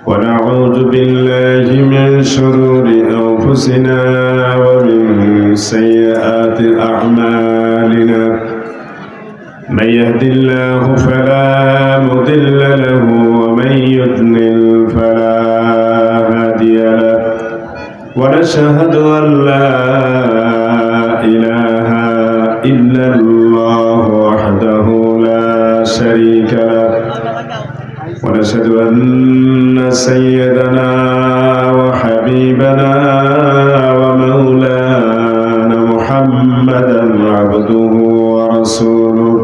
ونعوذ بالله من شرور أنفسنا ومن سيئات أعمالنا من يهد الله فلا مضل له ومن يضلل فلا هادي له ونشهد أن لا إله إلا الله وحده لا شريك له ونشهد أن سيدنا وحبيبنا ومولانا محمدا عبده ورسوله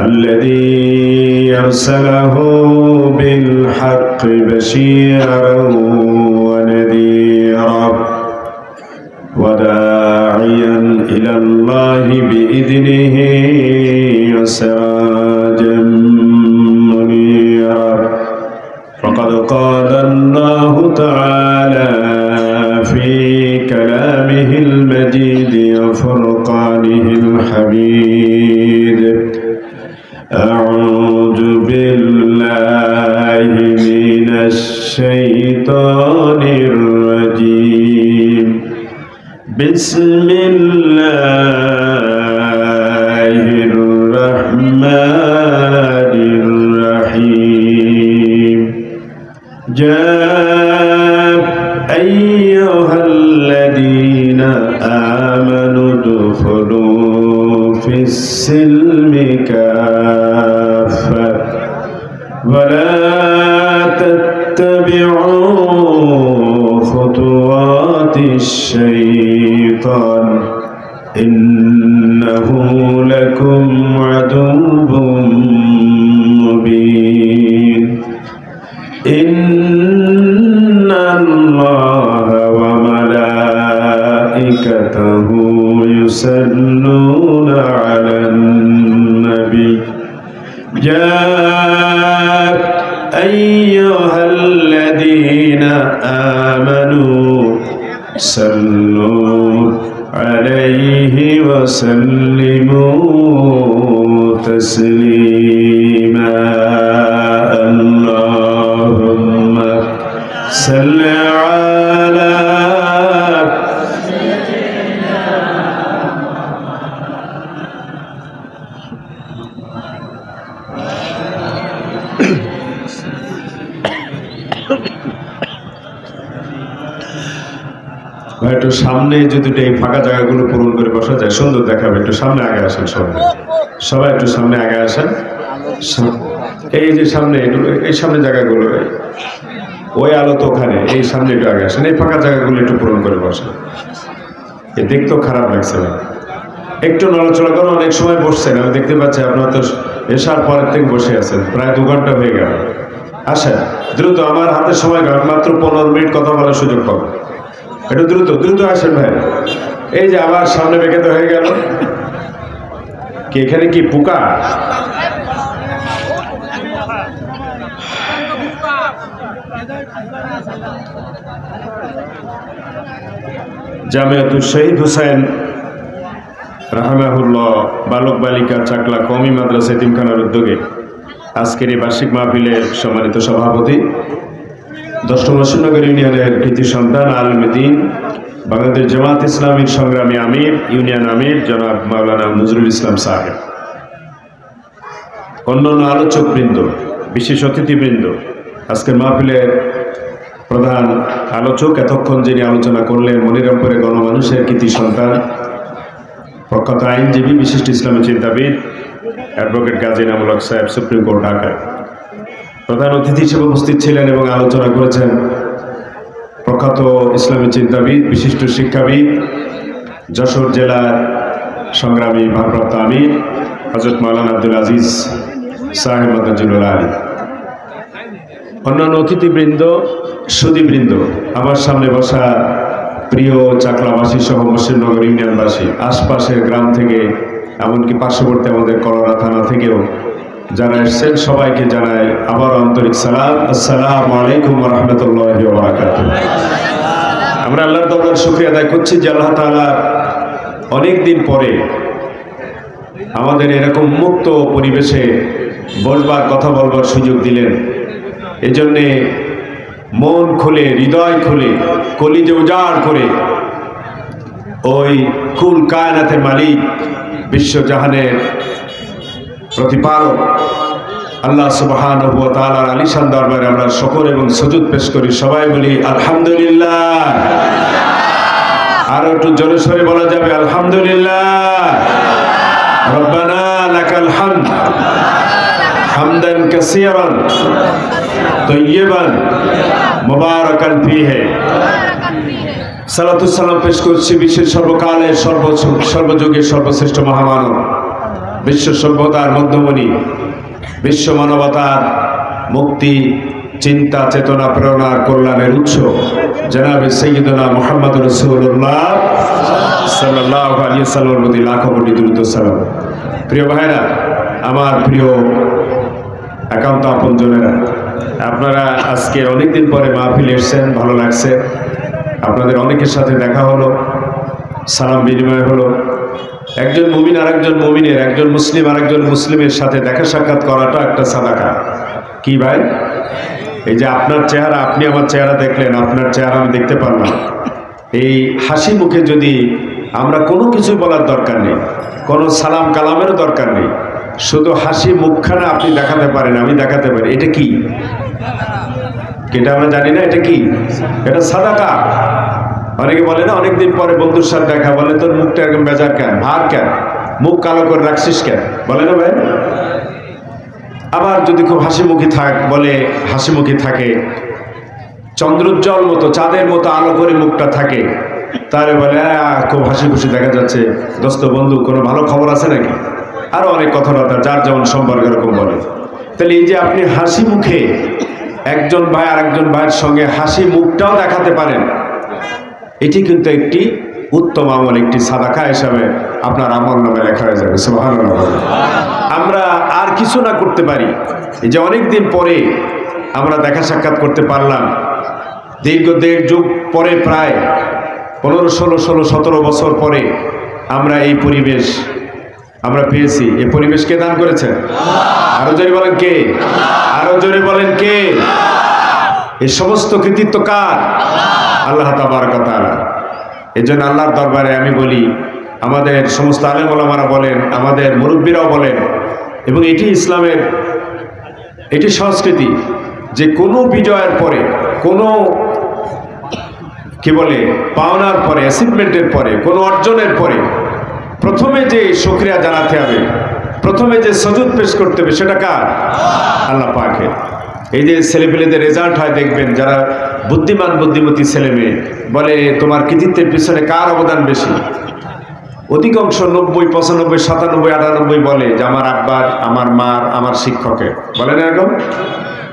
الذي أرسله بالحق بشيرا ونذيرا وداعيا إلى الله بإذنه وسراجا منيرا فقد قال الله تعالى في كلامه المجيد وفرقانه الحميد أعوذ بالله من الشيطان الرجيم بسم الله الرحمن الرحيم يا أيها الذين آمنوا ادخلوا في السلم كافة ولا تتبعوا خطوات الشيطان إنه لكم عدو مبين إن الله وملائكته يصلون على النبي يا أيها الذين آمنوا صلوا عليه وسلموا تسليما اللهم صل على একটু সামনে যদি এই ফাঁকা জায়গাগুলো পূরণ করে বসা যায় সুন্দর দেখাবে। একটু সামনে আগে আসেন, সবাই একটু সামনে আগে আসেন। এই যে সামনে এই সামনে জায়গাগুলো, ওই আলো তো ওখানে, এই সামনে একটু আগে আসেন। এই ফাঁকা জায়গাগুলো একটু পূরণ করে বসেন। এ দেখতেও খারাপ লাগছে না, একটু নড়াচড়া করো। অনেক সময় বসছেন, আমি দেখতে পাচ্ছি আপনারা তো এসার পরের থেকে বসে আছেন, প্রায় 2 ঘন্টা হয়ে গেল। আসেন দ্রুত, আমার হাতে সময় মাত্র 15 মিনিট কথা বলার সুযোগ পাবো। একটু দ্রুত দ্রুত আসেন ভাই। এই যে আবার সামনে বেঁকে হয়ে গেল কি, এখানে কি পোকা? জামিয়াতুল শহীদ হুসাইন রাহমাহুল্লাহ বালক বালিকা চাকলা কওমি মাদ্রাসা এতিমখানার উদ্যোগে আজকের এই বার্ষিক মাহফিলের সম্মানিত সভাপতি, 10 নগর ইউনিয়নের কৃতি সন্তান আলমদ্দিন বাংলাদেশ জামাত ইসলামীর সংগ্রামী আমির, ইউনিয়ন আমির জনাব মাওলানা নজরুল ইসলাম সাহেব, অন্যান্য আলোচকবৃন্দ, বিশেষ অতিথিবৃন্দ, আজকের মাহফিলের প্রধান আলোচক, এতক্ষণ যিনি আলোচনা করলেন মনিরামপুরে গণমানুষের কৃতি সন্তান, প্রখ্যাত আইনজীবী, বিশিষ্ট ইসলামী চিন্তাবিদ অ্যাডভোকেট গাজী নামুল হক সাহেব, সুপ্রিম কোর্ট ঢাকা, প্রধান অতিথি হিসেবে উপস্থিত ছিলেন এবং আলোচনা করেছেন প্রখ্যাত ইসলামী চিন্তাবিদ, বিশিষ্ট শিক্ষাবিদ, যশোর জেলার সংগ্রামী ভারপ্রাপ্ত আমির হযরত মাওলানা আব্দুল আজিজ সাহেব মাদাজুল আলী, অন্যান্য অতিথিবৃন্দ, সুধীবৃন্দ, আমার সামনে বসা প্রিয় চাকলাবাসী সহ মসজিদনগর ইউনিয়নবাসী, আশপাশের গ্রাম থেকে, এমনকি পার্শ্ববর্তী আমাদের করোনা থানা থেকেও যারা এসেছেন, সবাইকে জানাই আবার আন্তরিক সালাম। আসসালামু আলাইকুম ওয়া রাহমাতুল্লাহি ওয়া বারাকাতুহু। আমরা আল্লাহর দরবারে শুকরিয়া আদায় করছি যে আল্লাহ তাআলা অনেক দিন পরে আমাদের এরকম মুক্ত পরিবেশে বলবার, কথা বলবার সুযোগ দিলেন। এজন্যে মন খুলে, হৃদয় খুলে, কলিজা উজাড় করে ওই কুল কায়নাতের মালিক, বিশ্বজাহানের প্রতিপালক আল্লাহ সুবহানাহু ওয়া তাআলার আলিশান দরবারে আমরা শুকর এবং সুজুদ পেশ করি। সবাই বলি আলহামদুলিল্লাহ। আর একটু জোরে সোরে বলা যাবে আলহামদুলিল্লাহ। রব্বানা লাকাল হামদ হামদান কাসীরান তাইয়্যিবান মুবারাকান ফীহি। সালাতু সালাম পেশ করছি বিশ্বের সর্বকালের সর্বযুগের সর্বশ্রেষ্ঠ মহামানব, বিশ্ব সভ্যতার মধ্যমণি, বিশ্ব মানবতার মুক্তি, চিন্তা, চেতনা, প্রেরণার কল্যাণের উৎস জনাবে সাইয়্যিদুনা মুহাম্মদ রাসূলুল্লাহ সাল্লাল্লাহু আলাইহি ওয়াসাল্লামের প্রতি লাখো কোটি দরুদ ও সালাম। প্রিয় ভাইরা, আমার প্রিয় একান্ত আপনজনেরা, আপনারা আজকে অনেকদিন পরে মাহফিলে এসেছেন, ভালো লাগছে। আপনাদের অনেকের সাথে দেখা হলো, সালাম বিনিময় হলো। একজন মুমিন আর একজন মুমিনের, একজন মুসলিম আর একজন মুসলিমের সাথে দেখা সাক্ষাৎ করাটা একটা সাদাকা। কি ভাই? এই যে আপনার চেহারা, আপনি আমার চেহারা দেখলেন, আপনার চেহারা আমি দেখতে পারলাম। এই হাসি মুখে যদি আমরা কোনো কিছু বলার দরকার নেই, কোনো সালাম কালামেরও দরকার নেই, শুধু হাসি মুখখানা আপনি দেখাতে পারেন, আমি দেখাতে পারি, এটা কি? এটা আমরা জানি না এটা কি? এটা সাদাকা। অনেকে বলে না, অনেকদিন পরে বন্ধুর সাথে দেখা, বলে তোর মুখটা এরকম বেজার কেন, ভার কেন, মুখ কালো করে রাখছিস কেন, বলে না ভাই? আবার যদি খুব হাসিমুখী বলে হাসিমুখী থাকে, চন্দ্রোজ্জ্বল মতো, চাঁদের মতো আলো করে মুখটা থাকে, তাহলে বলে খুব হাসি খুশি দেখা যাচ্ছে, দোস্ত বন্ধু কোনো ভালো খবর আছে নাকি? আরো অনেক কথাবার্তা যার যেমন সম্পর্ক এরকম বলে। তাহলে এই যে আপনি হাসি মুখে একজন ভাই আর একজন ভাইয়ের সঙ্গে হাসি মুখটাও দেখাতে পারেন, এটি কিন্তু একটি উত্তম আমল, একটি সাদাকা হিসাবে আপনার আমল নামে লেখা হয়ে যাবে। সুবহানাল্লাহ। আমরা আর কিছু না করতে পারি, এই যে অনেকদিন পরে আমরা দেখা সাক্ষাৎ করতে পারলাম, দীর্ঘ 1.5 যুগ পরে, প্রায় 15, 16, 17 বছর পরে আমরা এই পরিবেশ আমরা পেয়েছি। এই পরিবেশ কে দান করেছেন? আরো জোরে বলেন কে? আরো জোরে বলেন কে? এই সমস্ত কৃতিত্ব কার? আল্লাহ তাবারক ওয়া তাআলা। এই জন্য আল্লাহর দরবারে আমি বলি, আমাদের সমস্ত আলেম ওলামারা বলেন, আমাদের মুরব্বীরাও বলেন, এবং এটি ইসলামের এটি সংস্কৃতি যে কোনো বিজয়ের পরে, কোনো কি বলে পাওনার পরে, অ্যাচিভমেন্টের পরে, কোনো অর্জনের পরে প্রথমে যে শুকরিয়া জানাতে হবে, প্রথমে যে সুজুদ পেশ করতে হবে, সেটা কার? আল্লাহ পাকের। এই যে ছেলেপেলেদের রেজাল্ট হয় দেখবেন, যারা বুদ্ধিমান বুদ্ধিমতী ছেলে মেয়ে, বলে তোমার কৃতিত্বের পিছনে কার অবদান বেশি? অধিকাংশ 90, 95, 97, 98 বলে যে আমার আব্বার, আমার মার, আমার শিক্ষকের। বলে না এরকম?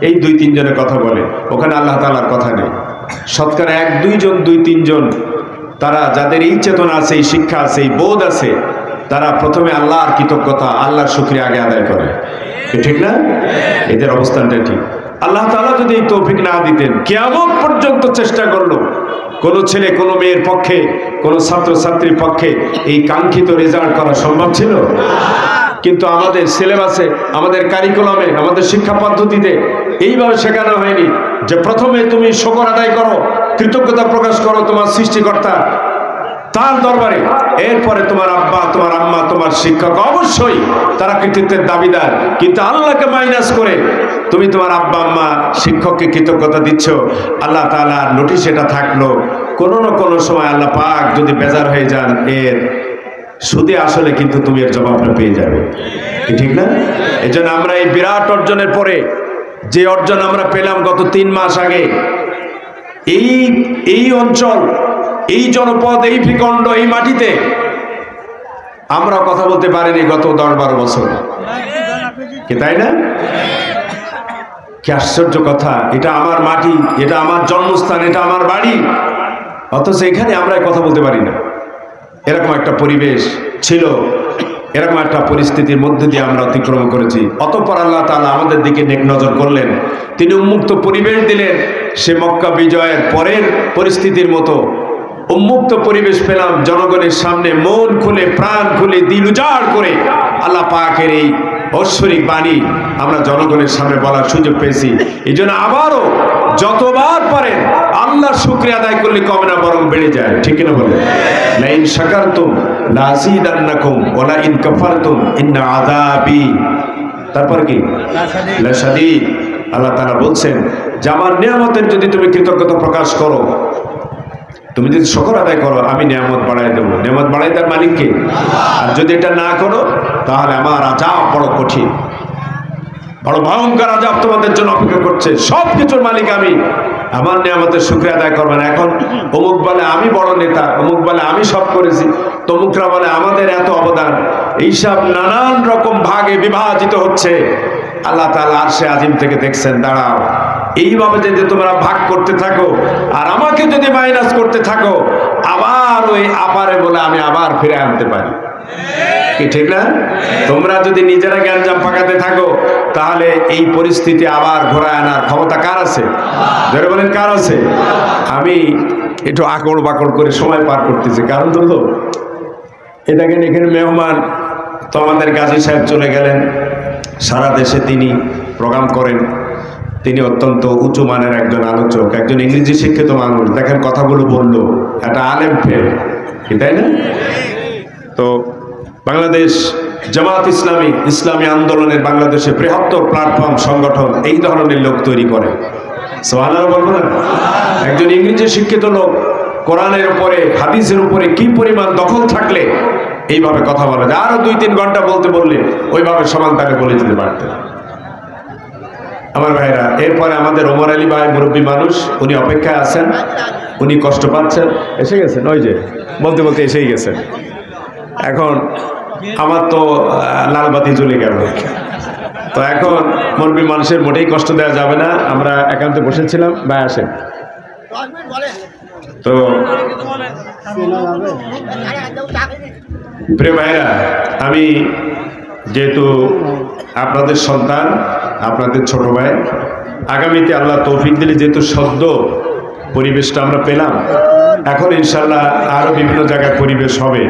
এই 2-3 জনের কথা বলে, ওখানে আল্লাহ তাআলার কথা নেই। শতকরা 1-2 জন, 2-3 জন, তারা যাদের এই চেতনা আছে, এই শিক্ষা আছে, এই বোধ আছে, তারা প্রথমে আল্লাহর কৃতজ্ঞতা, আল্লাহর শুকরিয়া আগে আদায় করে। ঠিক না? এদের অবস্থানটা ঠিক। আল্লাহ তাআলা যদি এই তৌফিক না দিতেন, কিয়ামত পর্যন্ত চেষ্টা করলো, কোনো ছেলে কোনো মেয়ের পক্ষে, কোনো ছাত্র ছাত্রীর পক্ষে এই কাঙ্ক্ষিত রেজাল্ট করা সম্ভব ছিল? কিন্তু আমাদের সিলেবাসে, আমাদের কারিকুলামে, আমাদের শিক্ষা পদ্ধতিতে এইভাবে শেখানো হয়নি যে প্রথমে তুমি শুকর আদায় করো, কৃতজ্ঞতা প্রকাশ করো তোমার সৃষ্টিকর্তা, তার দরবারে, এরপরে তোমার আব্বা, তোমার আম্মা, তোমার শিক্ষক, অবশ্যই তারা কৃতিত্বের দাবিদার, কিন্তু আল্লাহকে মাইনাস করে তুমি তোমার আব্বা আম্মা শিক্ষককে কৃতজ্ঞতা দিচ্ছ। আল্লাহ তাআলার নোটিশ এটা থাকলো, কোনো না কোনো সময় আল্লাহ পাক যদি বেজার হয়ে যান, এর সুদে আসলে কিন্তু তুমি এর জবাবটা পেয়ে যাবে। ঠিক না? এই জন্য আমরা এই বিরাট অর্জনের পরে, যে অর্জন আমরা পেলাম গত 3 মাস আগে, এই অঞ্চল, এই জনপদ, এই ভূখণ্ড, এই মাটিতে আমরা কথা বলতে পারিনি গত 10-12 বছর, কি তাই না? কি আশ্চর্য কথা! এটা আমার মাটি, এটা আমার জন্মস্থান, এটা আমার বাড়ি, অথচ এখানে আমরা কথা বলতে পারি না। এরকম একটা পরিবেশ ছিল, এরকম একটা পরিস্থিতির মধ্যে দিয়ে আমরা অতিক্রম করেছি। অতঃপর আল্লাহ তাআলা আমাদের দিকে নেক নজর করলেন, তিনি উন্মুক্ত পরিবেশ দিলেন। সে মক্কা বিজয়ের পরের পরিস্থিতির মতো উন্মুক্ত পরিবেশ পেলাম, জনগণের সামনে মন খুলে, প্রাণ খুলে, দিল উজাড় করে আল্লাহ পাকের এই ঐশ্বরিক বাণী আমরা জনগণের সামনে বলার সুযোগ পেয়েছি। এই জন্য আবারও যতবার পারেন আল্লাহর শুকরিয়া আদায় করলে কমে না, বরং বেড়ে যায়। ঠিক কিনা বলেন? লাইন শাকারতুম লাযীদান্নাকুম ওয়া লাইন কাফারতুম ইন্না আযাবি, তারপর কি লাশাদীদ। আল্লাহ তাআলা বলছেন যে আমার নিয়ামতের যদি তুমি কৃতজ্ঞতা প্রকাশ করো, তুমি যদি শুকর আদায় করো, আমি নিয়ামত বাড়াই দেবো। নিয়ামত বাড়াই দেওয়ার মালিক কে? আর যদি এটা না করো তাহলে আমার আযাব বড় কঠিন, বড় ভয়ঙ্কর আযাব তোমাদের জন্য অপেক্ষা করছে। সব কিছুর মালিক আমি, আমার নিয়ামতের শুকরিয়া আদায় করবেন। এখন অমুক বলে আমি বড় নেতা, অমুক বলে আমি সব করেছি, তমুকরা বলে আমাদের এত অবদান, এইসব নানান রকম ভাগে বিভাজিত হচ্ছে। আল্লাহ তাআলা আরশে আজিম থেকে দেখছেন, দাঁড়াও, এইভাবে যদি তোমরা ভাগ করতে থাকো আর আমাকে যদি মাইনাস করতে থাকো, আবার ওই আপারে বলে আমি আবার ফিরে আনতে পারি। কি ঠিক না? তোমরা যদি নিজেরা গ্যাঞ্জাম পাকাতে থাকো তাহলে এই পরিস্থিতি আবার ঘোরায় আনার ক্ষমতা কার আছে? যারা বলেন কার আছে? আমি একটু আকড় বাকড় করে সময় পার করতেছি, কারণ হলো এ দেখেন এখানে মেহমান তো আমাদের গাজী সাহেব চলে গেলেন, সারা দেশে তিনি প্রোগ্রাম করেন, তিনি অত্যন্ত উঁচু মানের একজন আলোচক, একজন ইংরেজি শিক্ষিত মানুষ। দেখেন কথাগুলো বললো, একটা আলেম ফেল, কি তাই না? তো বাংলাদেশ জামাত ইসলামী, ইসলামী আন্দোলনের বাংলাদেশে বৃহত্তর প্ল্যাটফর্ম সংগঠন এই ধরনের লোক তৈরি করে। সুবহানাল্লাহ বলবো না? একজন ইংরেজি শিক্ষিত লোক কোরআনের উপরে, হাদিসের উপরে কি পরিমাণ দখল থাকলে এইভাবে কথা বলা যায়। আরো 2-3 ঘন্টা বলতে বললে ওইভাবে সমান তাকে বলে দিতে পারতেন। আমার ভাইরা, এরপরে আমাদের ওমর আলী ভাই মুরব্বী মানুষ, উনি অপেক্ষায় আছেন, উনি কষ্ট পাচ্ছেন। এসে গেছেন, ওই যে বলতে বলতে এসেই গেছেন। এখন আমার তো লাল বাতি জ্বলে গেল, তো এখন মুরব্বী মানুষের মোটেই কষ্ট দেওয়া যাবে না। আমরা একান্তে বসেছিলাম, ভাই আসেন। তো প্রিয় ভাইরা, আমি যেহেতু আপনাদের সন্তান, আপনাদের ছোট ভাই, আগামীতে আল্লাহ তৌফিক দিলে যেহেতু সদ্য পরিবেশটা আমরা পেলাম, এখন ইনশাল্লাহ আরও বিভিন্ন জায়গায় পরিবেশ হবে,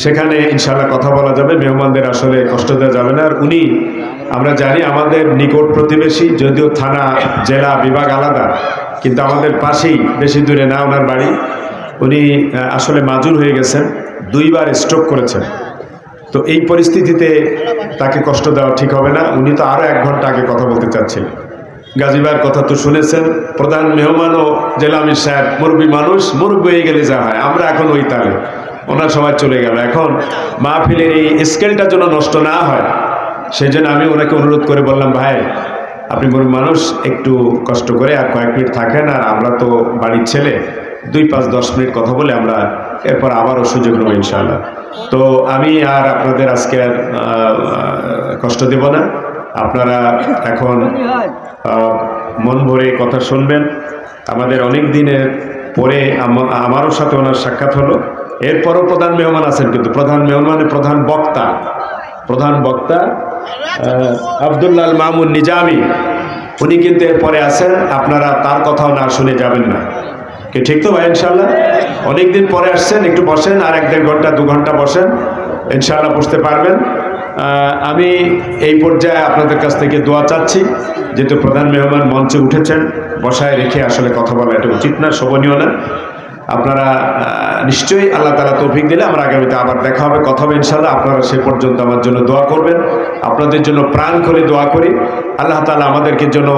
সেখানে ইনশাল্লাহ কথা বলা যাবে, মেহমানদের আসলে কষ্ট দেওয়া যাবে না। আর উনি, আমরা জানি আমাদের নিকট প্রতিবেশী, যদিও থানা জেলা বিভাগ আলাদা, কিন্তু আমাদের পাশেই, বেশি দূরে না ওনার বাড়ি। উনি আসলে মাজুর হয়ে গেছেন, 2 বার স্ট্রোক করেছেন। তো এই পরিস্থিতিতে তাকে কষ্ট দেওয়া ঠিক হবে না। উনি তো আরও 1 ঘন্টা আগে কথা বলতে চাচ্ছিলেন। গাজী ভাইয়ের কথা তো শুনেছেন, প্রধান মেহমানও জেলা আমির সাহেব, মুরব্বী মানুষ, মুরব্বী হয়ে গেলে যা হয়, আমরা এখন ওই তালে, ওনার সময় চলে গেল। এখন মাহফিলের এই স্কেলটা যেন নষ্ট না হয়, সেই জন্য আমি ওনাকে অনুরোধ করে বললাম, ভাই আপনি মুরব্বী মানুষ, একটু কষ্ট করে আর কয়েক মিনিট থাকেন, আর আমরা তো বাড়ির ছেলে, 2-5-10 মিনিট কথা বলে আমরা এরপর আবারও সুযোগ নেব ইনশাআল্লাহ। তো আমি আর আপনাদের আজকে আর কষ্ট দেব না, আপনারা এখন মন ভরে কথা শুনবেন। আমাদের অনেক দিনের পরে আমারও সাথে ওনার সাক্ষাৎ হলো। এরপরও প্রধান মেহমান আছেন, কিন্তু প্রধান মেহমানে প্রধান বক্তা আব্দুল্লাহ আল মামুন নিজামী, উনি কিন্তু এরপরে আছেন। আপনারা তার কথাও না শুনে যাবেন না, কি ঠিক তো ভাই? ইনশাল্লাহ অনেকদিন পরে আসছেন, একটু বসেন, আর 1-1.5 ঘন্টা 2 ঘন্টা বসেন, ইনশাল্লাহ বসতে পারবেন। আমি এই পর্যায়ে আপনাদের কাছ থেকে দোয়া চাচ্ছি, যেহেতু প্রধান মেহমান মঞ্চে উঠেছেন, বসায় রেখে আসলে কথা বলা এটা উচিত না, শোভনীয় না। আপনারা নিশ্চয়ই আল্লাহ তাআলা তৌফিক দিলে আমরা আগামীতে আবার দেখা হবে, কথা হবে ইনশাআল্লাহ। আপনারা সে পর্যন্ত আমার জন্য দোয়া করবেন, আপনাদের জন্য প্রাণ করে দোয়া করি। আল্লাহ তাআলা আমাদেরকে জন্য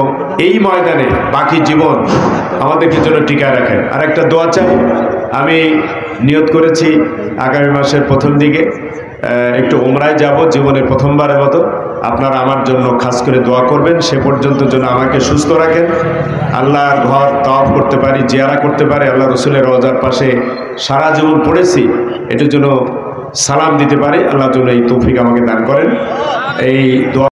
এই ময়দানে বাকি জীবন আমাদেরকে জন্য টিকায় রাখেন। আর একটা দোয়া চাই, আমি নিয়ত করেছি আগামী মাসের প্রথম দিকে একটু উমরায় যাব, জীবনের প্রথমবারের মতো। আপনারা আমার জন্য খাস করে দোয়া করবেন, সে পর্যন্ত যেন আমাকে সুস্থ রাখেন, আল্লাহর ঘর তাওয়াফ করতে পারি, জিয়ারা করতে পারি, আল্লাহ রসুলের রওজার পাশে সারা জীবন পড়েছি, এটার জন্য সালাম দিতে পারি। আল্লাহর জন্য এই তৌফিক আমাকে দান করেন। এই দোয়া